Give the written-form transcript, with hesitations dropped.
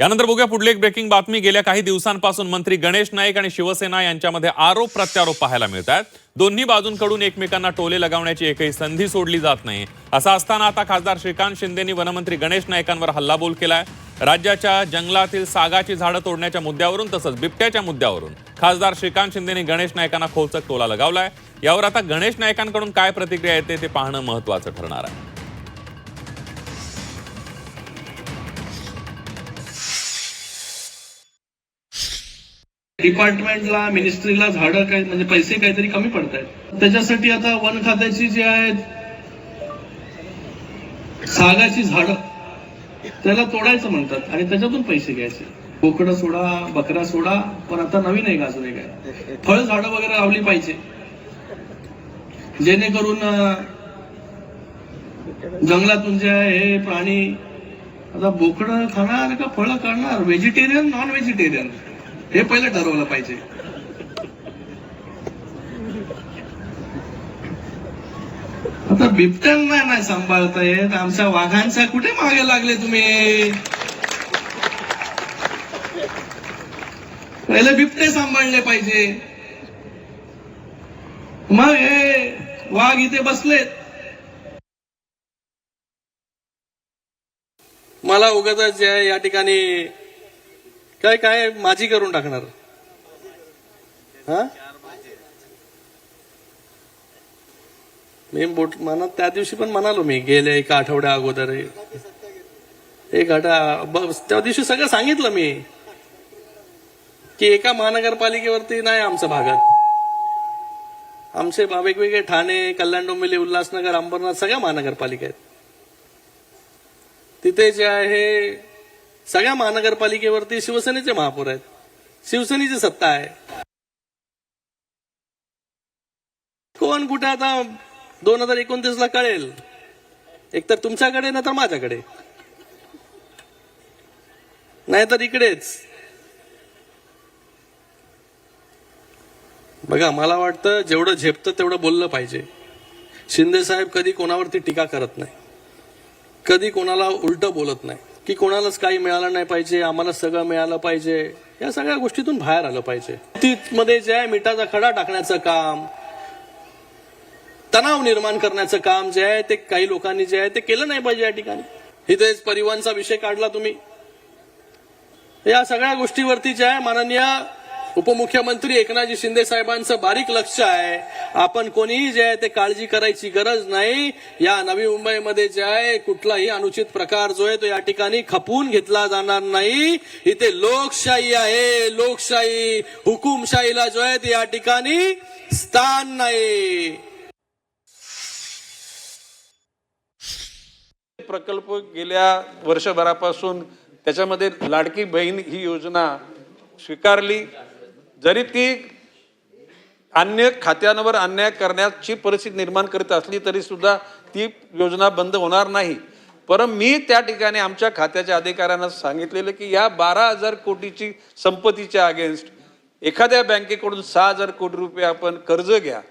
यानंतर बघूया पुढली एक ब्रेकिंग बातमी। गेल्या काही दिवसांपासून मंत्री गणेश नाईक आणि शिवसेना यांच्यामध्ये आरोप प्रत्यारोप पाहायला मिळत आहेत। दोन्ही बाजूंकडून एकमेकांना टोले लगावण्याची एकही संधी सोडली जात नाही। असं असताना आता खासदार श्रीकांत शिंदेंनी वनमंत्री गणेश नाईकांवर हल्लाबोल केलाय। राज्याच्या जंगलातील सागाची झाडं तोडण्याच्या मुद्द्यावरून तसंच बिबट्याच्या मुद्द्यावरून खासदार श्रीकांत शिंदेंनी गणेश नाईकांना खोचक टोला लगावलाय। यावर आता गणेश नाईकांकडून काय प्रतिक्रिया येते ते पाहणं महत्त्वाचं ठरणार आहे। डिपार्टमेंटला मिनिस्ट्रीला झाडं काय म्हणजे पैसे काहीतरी कमी पडत आहेत, त्याच्यासाठी आता वन खात्याची जी आहेत सागाची झाडं त्याला तोडायचं म्हणतात आणि त्याच्यातून पैसे घ्यायचे। बोकडं सोडा, बकरा सोडा, पण आता नवीन आहे का अजून एक आहे फळ झाडं वगैरे लावली पाहिजे, जेणेकरून जंगलातून जे आहे हे प्राणी आता बोकडं खाणार का फळं खाणार, व्हेजिटेरियन नॉन व्हेजिटेरियन हे पहिलं ठरवलं पाहिजे। आता बिबट्यांना नाही सांभाळता येत, आमच्या वाघांच्या कुठे मागे लागले तुम्ही? पहिले बिबटे सांभाळले पाहिजे, मग हे वाघ इथे बसलेत। मला उगाच जे आहे या ठिकाणी काय काय माझी करून टाकणार हा? मी मनात त्या दिवशी पण म्हणालो, मी गेले एका आठवड्या अगोदर त्या दिवशी सगळं सांगितलं मी की एका महानगरपालिकेवरती नाही आमच्या भागात, आमचे वेगवेगळे ठाणे, कल्याण डोंबिवली, उल्हासनगर, अंबरनाथ सगळ्या महानगरपालिका आहेत। तिथे जे आहे सगळ्या महानगरपालिकेवरती शिवसेनेचे महापौर आहेत, शिवसेनेची सत्ता आहे। कोण कुठे आता 2029 ला कळेल, एकतर तुमच्याकडे ना तर माझ्याकडे, नाहीतर इकडेच। बघा, मला वाटतं जेवढं झेपतं तेवढं बोललं पाहिजे। शिंदे साहेब कधी कोणावरती टीका करत नाही, कधी कोणाला उलट बोलत नाही की कोणालाच काही मिळालं नाही पाहिजे, आम्हाला सगळं मिळालं पाहिजे। या सगळ्या गोष्टीतून बाहेर आलं पाहिजे। मध्ये जे आहे मिठाचा खडा टाकण्याचं काम, तणाव निर्माण करण्याचं काम जे आहे ते काही लोकांनी जे आहे ते केलं नाही पाहिजे। या ठिकाणी इथेच परिवहनचा विषय काढला तुम्ही। या सगळ्या गोष्टीवरती जे आहे माननीय उपमुख्यमंत्री एकनाथजी शिंदे साहेबांचं बारीक लक्ष आहे। आपण कोणीही जे आहे ते काळजी करायची गरज नाही। या नवी मुंबईमध्ये जे आहे कुठलाही अनुचित प्रकार जो आहे तो या ठिकाणी खपवून घेतला जाणार नाही। इथे लोकशाही आहे, लोकशाही, हुकुमशाहीला जो आहे ते या ठिकाणी स्थान नाही। प्रकल्प गेल्या वर्षभरापासून त्याच्यामध्ये लाडकी बहीण ही योजना स्वीकारली, जरी ती अन्य खात्यांवर अन्याय करण्याची परिस्थिती निर्माण करीत असली तरी सुद्धा ती योजना बंद होणार नाही। परंतु मी त्या ठिकाणी आमच्या खात्याच्या अधिकाऱ्यांना सांगितलेलं की या 12,000 कोटीची संपत्तीच्या अगेन्स्ट एखाद्या बँकेकडून 6,000 कोटी रुपये आपण कर्ज घ्या